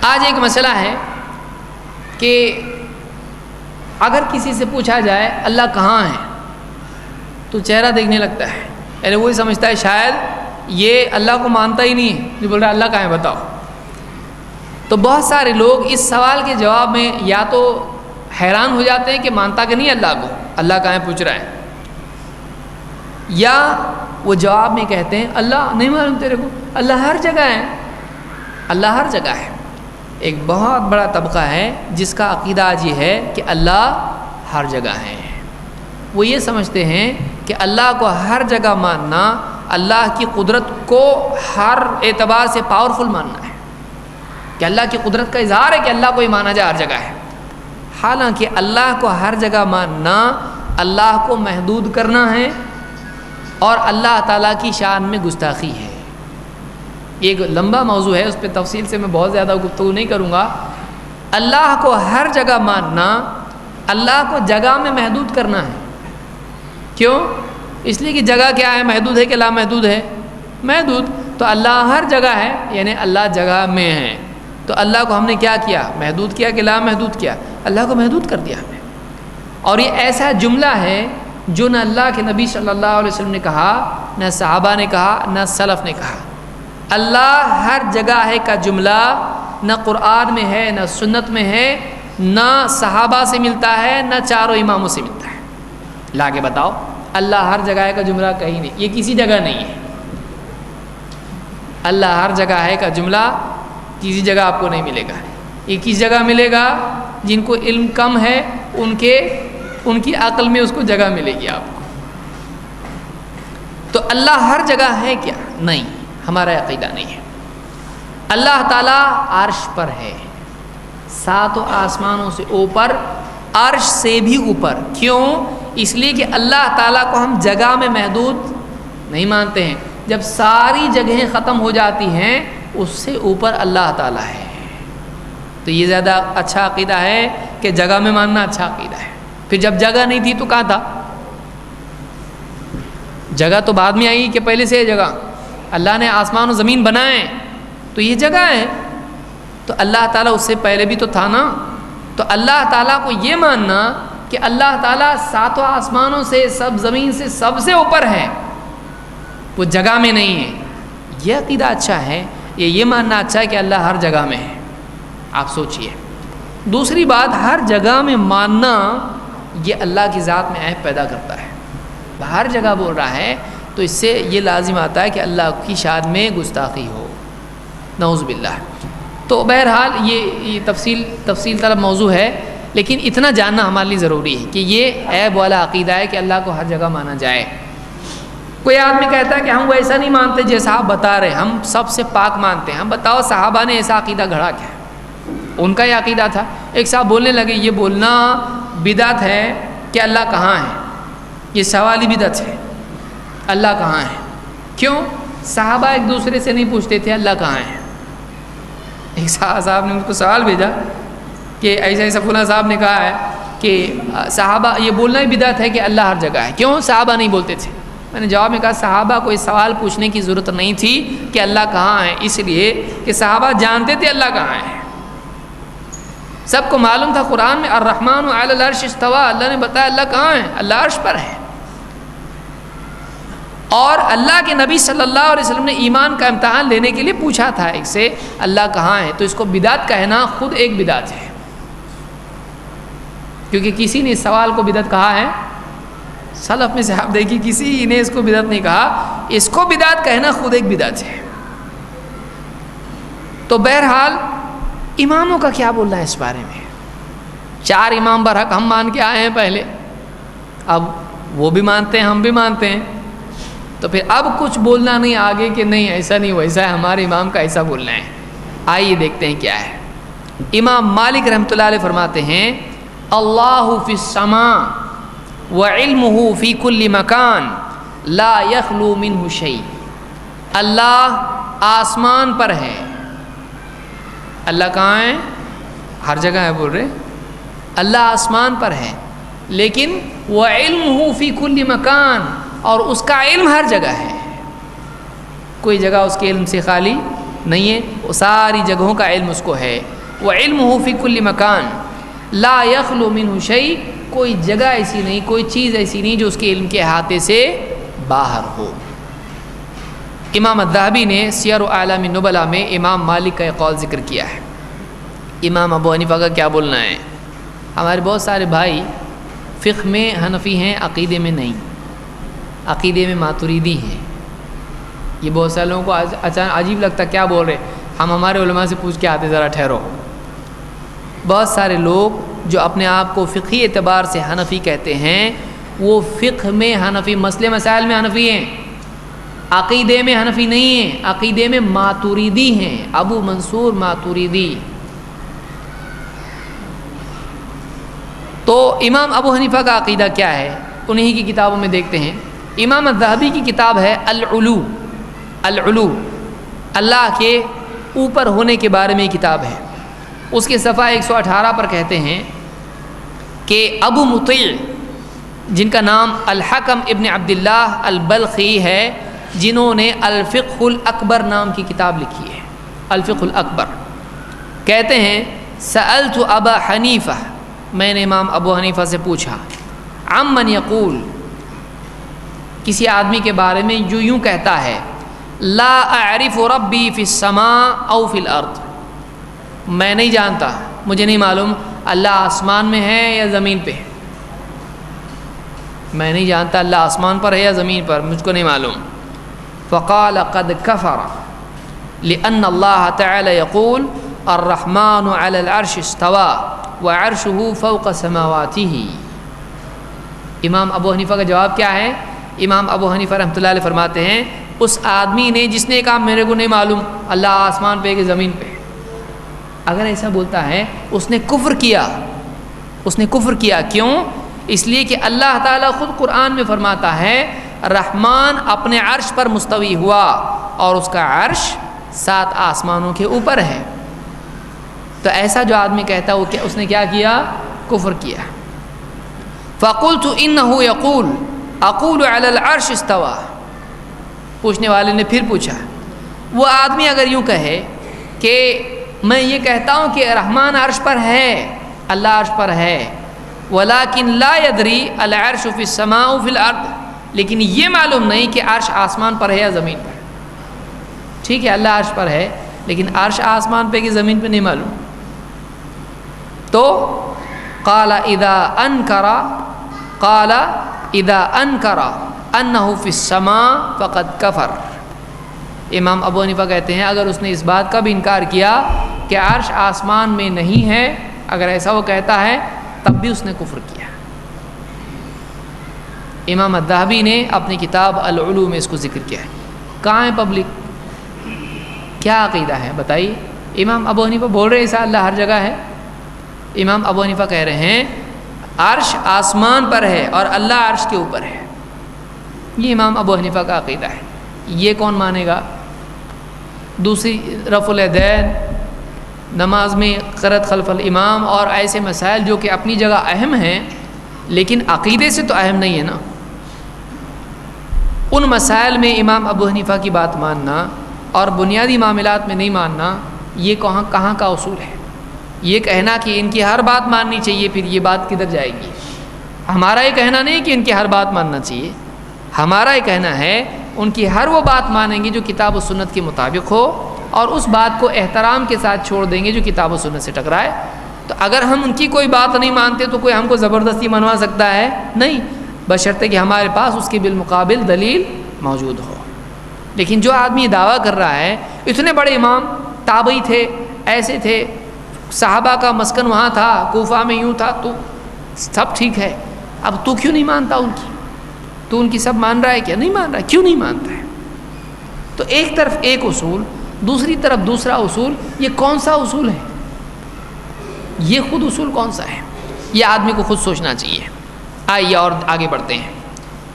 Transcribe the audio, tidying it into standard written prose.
آج ایک مسئلہ ہے کہ اگر کسی سے پوچھا جائے اللہ کہاں ہے تو چہرہ دیکھنے لگتا ہے، یعنی وہی سمجھتا ہے شاید یہ اللہ کو مانتا ہی نہیں ہے جو بول رہا ہے اللہ کہاں ہے بتاؤ۔ تو بہت سارے لوگ اس سوال کے جواب میں یا تو حیران ہو جاتے ہیں کہ مانتا کہ نہیں اللہ کو، اللہ کہاں ہے پوچھ رہا ہے، یا وہ جواب میں کہتے ہیں اللہ نہیں معلوم تیرے کو، اللہ ہر جگہ ہے، اللہ ہر جگہ ہے۔ ایک بہت بڑا طبقہ ہے جس کا عقیدہ آج یہ ہے کہ اللہ ہر جگہ ہے۔ وہ یہ سمجھتے ہیں کہ اللہ کو ہر جگہ ماننا اللہ کی قدرت کو ہر اعتبار سے پاورفل ماننا ہے، کہ اللہ کی قدرت کا اظہار ہے کہ اللہ کو ہی مانا جائے ہر جگہ ہے۔ حالانکہ اللہ کو ہر جگہ ماننا اللہ کو محدود کرنا ہے اور اللہ تعالیٰ کی شان میں گستاخی ہے۔ ایک لمبا موضوع ہے، اس پہ تفصیل سے میں بہت زیادہ گفتگو نہیں کروں گا۔ اللہ کو ہر جگہ ماننا اللہ کو جگہ میں محدود کرنا ہے۔ کیوں؟ اس لیے کہ جگہ کیا ہے، محدود ہے کہ لا محدود ہے؟ محدود۔ تو اللہ ہر جگہ ہے یعنی اللہ جگہ میں ہے، تو اللہ کو ہم نے کیا کیا؟ محدود کیا کہ لا محدود کیا؟ اللہ کو محدود کر دیا ہم نے۔ اور یہ ایسا جملہ ہے جو نہ اللہ کے نبی صلی اللہ علیہ وسلم نے کہا، نہ صحابہ نے کہا، نہ سلف نے کہا۔ اللہ ہر جگہ ہے کا جملہ نہ قرآن میں ہے، نہ سنت میں ہے، نہ صحابہ سے ملتا ہے، نہ چاروں اماموں سے ملتا ہے۔ لا کے بتاؤ اللہ ہر جگہ ہے کا جملہ کہیں نہیں، یہ کسی جگہ نہیں ہے۔ اللہ ہر جگہ ہے کا جملہ کسی جگہ آپ کو نہیں ملے گا۔ یہ کس جگہ ملے گا؟ جن کو علم کم ہے ان کی عقل میں اس کو جگہ ملے گی آپ کو۔ تو اللہ ہر جگہ ہے کیا؟ نہیں، ہمارا عقیدہ نہیں ہے۔ اللہ تعالیٰ عرش پر ہے، ساتوں آسمانوں سے اوپر، عرش سے بھی اوپر۔ کیوں؟ اس لیے کہ اللہ تعالیٰ کو ہم جگہ میں محدود نہیں مانتے ہیں۔ جب ساری جگہیں ختم ہو جاتی ہیں اس سے اوپر اللہ تعالیٰ ہے، تو یہ زیادہ اچھا عقیدہ ہے کہ جگہ میں ماننا اچھا عقیدہ ہے۔ پھر جب جگہ نہیں تھی تو کہاں تھا؟ جگہ تو بعد میں آئی کہ پہلے سے ہے جگہ؟ اللہ نے آسمان و زمین بنائے تو یہ جگہ ہے، تو اللہ تعالیٰ اس سے پہلے بھی تو تھا نا۔ تو اللہ تعالیٰ کو یہ ماننا کہ اللہ تعالیٰ ساتوں آسمانوں سے، سب زمین سے سب سے اوپر ہے، وہ جگہ میں نہیں ہے، یہ عقیدہ اچھا ہے۔ یہ ماننا اچھا ہے کہ اللہ ہر جگہ میں ہے۔ آپ سوچئے، دوسری بات، ہر جگہ میں ماننا یہ اللہ کی ذات میں عیب پیدا کرتا ہے۔ ہر جگہ بول رہا ہے تو اس سے یہ لازم آتا ہے کہ اللہ کی شان میں گستاخی ہو، نعوذ باللہ۔ تو بہرحال یہ تفصیل طلب موضوع ہے، لیکن اتنا جاننا ہمارے لیے ضروری ہے کہ یہ عیب والا عقیدہ ہے کہ اللہ کو ہر جگہ مانا جائے۔ کوئی آدمی کہتا ہے کہ ہم ویسا نہیں مانتے جیسا آپ بتا رہے، ہم سب سے پاک مانتے ہیں۔ ہم بتاؤ صحابہ نے ایسا عقیدہ گھڑا کیا؟ ان کا یہ عقیدہ تھا۔ ایک صاحب بولنے لگے یہ بولنا بدعت ہے کہ اللہ کہاں ہے، یہ سوالی بدعت ہے، اللہ کہاں ہے۔ کیوں؟ صحابہ ایک دوسرے سے نہیں پوچھتے تھے اللہ کہاں ہے۔ ایک صاحب نے ان کو سوال بھیجا کہ ایسا ایسا فلاں صاحب نے کہا ہے کہ صحابہ یہ بولنا ہی بدعت ہے کہ اللہ ہر جگہ ہے، کیوں صحابہ نہیں بولتے تھے؟ میں نے جواب میں کہا صحابہ کو اس سوال پوچھنے کی ضرورت نہیں تھی کہ اللہ کہاں ہے، اس لیے کہ صحابہ جانتے تھے اللہ کہاں ہے۔ سب کو معلوم تھا قرآن میں الرحمن علی العرش استوى، اللہ نے بتایا اللہ کہاں ہے، اللہ عرش پر ہے۔ اور اللہ کے نبی صلی اللہ علیہ وسلم نے ایمان کا امتحان لینے کے لیے پوچھا تھا ایک سے اللہ کہاں ہے، تو اس کو بدعت کہنا خود ایک بدعت ہے، کیونکہ کسی نے اس سوال کو بدعت کہا ہے؟ سلف میں سے آپ دیکھیے کسی نے اس کو بدعت نہیں کہا، اس کو بدعت کہنا خود ایک بدعت ہے۔ تو بہرحال اماموں کا کیا بولنا ہے اس بارے میں؟ 4 امام برحق ہم مان کے آئے ہیں پہلے، اب وہ بھی مانتے ہیں ہم بھی مانتے ہیں، تو پھر اب کچھ بولنا نہیں آگے کہ نہیں ایسا نہیں ویسا ہے، ہمارے امام کا ایسا بولنا ہے۔ آئیے دیکھتے ہیں کیا ہے۔ امام مالک رحمۃ اللہ علیہ فرماتے ہیں اللہ فی السماء وعلمہ فی کل مکان لا یخلو منہ شیء۔ اللہ آسمان پر ہے، اللہ کہاں ہے؟ ہر جگہ ہے بول رہے، اللہ آسمان پر ہے، لیکن وعلمہ فی کل مکان، اور اس کا علم ہر جگہ ہے، کوئی جگہ اس کے علم سے خالی نہیں ہے، وہ ساری جگہوں کا علم اس کو ہے. وعلمہ فی کل مکان لا یخلو منہ شیء، کوئی جگہ ایسی نہیں، کوئی چیز ایسی نہیں جو اس کے علم کے احاطے سے باہر ہو. امام الذہبی نے سیر اعلام النبلاء میں امام مالک کا ایک قول ذکر کیا ہے. امام ابو حنیفہ کا کیا بولنا ہے؟ ہمارے بہت سارے بھائی فقہ میں حنفی ہیں، عقیدے میں نہیں، عقیدے میں ماتریدی ہیں. یہ بہت سارے لوگوں کو اچانک عجیب لگتا کیا بول رہے، ہم ہمارے علماء سے پوچھ کے آتے، ذرا ٹھہرو. بہت سارے لوگ جو اپنے آپ کو فقہی اعتبار سے حنفی کہتے ہیں، وہ فقہ میں حنفی، مسئلے مسائل میں حنفی ہیں، عقیدے میں حنفی نہیں ہیں، عقیدے میں ماتریدی ہیں. ابو منصور ماتریدی. تو امام ابو حنیفہ کا عقیدہ کیا ہے؟ انہی کی کتابوں میں دیکھتے ہیں. امام الذہبی کی کتاب ہے العلو. العلو اللہ کے اوپر ہونے کے بارے میں کتاب ہے. اس کے صفحہ 118 پر کہتے ہیں کہ ابو مطیع، جن کا نام الحکم ابن عبداللہ البلخی ہے، جنہوں نے الفقہ الاکبر نام کی کتاب لکھی ہے، الفقہ الاکبر، کہتے ہیں سألت ابا حنیفہ، میں نے امام ابو حنیفہ سے پوچھا، عمن یقول، کسی آدمی کے بارے میں جو یوں کہتا ہے لا اعرف ربی فی السماء او فی الارض، میں نہیں جانتا، مجھے نہیں معلوم اللہ آسمان میں ہے یا زمین پہ ہے، میں نہیں جانتا اللہ آسمان پر ہے یا زمین پر، مجھ کو نہیں معلوم. فقال قد کفر لأن اللہ تعالی یقول الرحمن علی العرش استوى وعرشه فوق سماواته. امام ابو حنیفہ کا جواب کیا ہے؟ امام ابو حنیفہ رحمۃ اللہ علیہ فرماتے ہیں اس آدمی نے جس نے کہا میرے کو نہیں معلوم اللہ آسمان پہ کہ زمین پہ، اگر ایسا بولتا ہے اس نے کفر کیا. اس نے کفر کیا. کیوں؟ اس لیے کہ اللہ تعالیٰ خود قرآن میں فرماتا ہے رحمان اپنے عرش پر مستوی ہوا اور اس کا عرش 7 آسمانوں کے اوپر ہے. تو ایسا جو آدمی کہتا ہے وہ اس نے کیا کیا؟ کفر کیا. فقلت انه يقول اقول على العرش استوى. پوچھنے والے نے پھر پوچھا، وہ آدمی اگر یوں کہے کہ میں یہ کہتا ہوں کہ رحمان عرش پر ہے، اللہ عرش پر ہے، ولكن لا يدري العرش في السماء وفي الارض، لیکن یہ معلوم نہیں کہ عرش آسمان پر ہے یا زمین پر. ٹھیک ہے اللہ عرش پر ہے لیکن عرش آسمان پہ کہ زمین پہ نہیں معلوم. تو قال اذا انکر انه في السماء فقد کفر. امام ابو حنیفہ کہتے ہیں اگر اس نے اس بات کا بھی انکار کیا کہ عرش آسمان میں نہیں ہے، اگر ایسا وہ کہتا ہے تب بھی اس نے کفر کیا. امام الذہبی نے اپنی کتاب العلو میں اس کو ذکر کیا ہے. کہاں ہے پبلک؟ کیا عقیدہ ہے بتائیے؟ امام ابو حنیفہ بول رہے ایسا اللہ ہر جگہ ہے. امام ابو حنیفہ کہہ رہے ہیں عرش آسمان پر ہے اور اللہ عرش کے اوپر ہے. یہ امام ابو حنیفہ کا عقیدہ ہے. یہ کون مانے گا؟ دوسری رفع الیدین، نماز میں قرأت خلف الامام اور ایسے مسائل جو کہ اپنی جگہ اہم ہیں لیکن عقیدے سے تو اہم نہیں ہے نا. ان مسائل میں امام ابو حنیفہ کی بات ماننا اور بنیادی معاملات میں نہیں ماننا، یہ کہاں کا اصول ہے؟ یہ کہنا کہ ان کی ہر بات ماننی چاہیے، پھر یہ بات کدھر جائے گی؟ ہمارا یہ کہنا نہیں کہ ان کی ہر بات ماننا چاہیے، ہمارا یہ کہنا ہے ان کی ہر وہ بات مانیں گے جو کتاب و سنت کے مطابق ہو اور اس بات کو احترام کے ساتھ چھوڑ دیں گے جو کتاب و سنت سے ٹکرائے. تو اگر ہم ان کی کوئی بات نہیں مانتے تو کوئی ہم کو زبردستی منوا سکتا ہے؟ نہیں، بشرطے کہ ہمارے پاس اس کے بالمقابل دلیل موجود ہو. لیکن جو آدمی دعویٰ کر رہا ہے اتنے بڑے امام تابعی تھے، ایسے تھے، صحابہ کا مسکن وہاں تھا، کوفہ میں یوں تھا، تو سب ٹھیک ہے، اب تو کیوں نہیں مانتا ان کی؟ تو ان کی سب مان رہا ہے کیا؟ نہیں مان رہا. کیوں نہیں مانتا ہے؟ تو ایک طرف ایک اصول، دوسری طرف دوسرا اصول. یہ کون سا اصول ہے؟ یہ خود اصول کون سا ہے؟ یہ آدمی کو خود سوچنا چاہیے. آئیے اور آگے بڑھتے ہیں.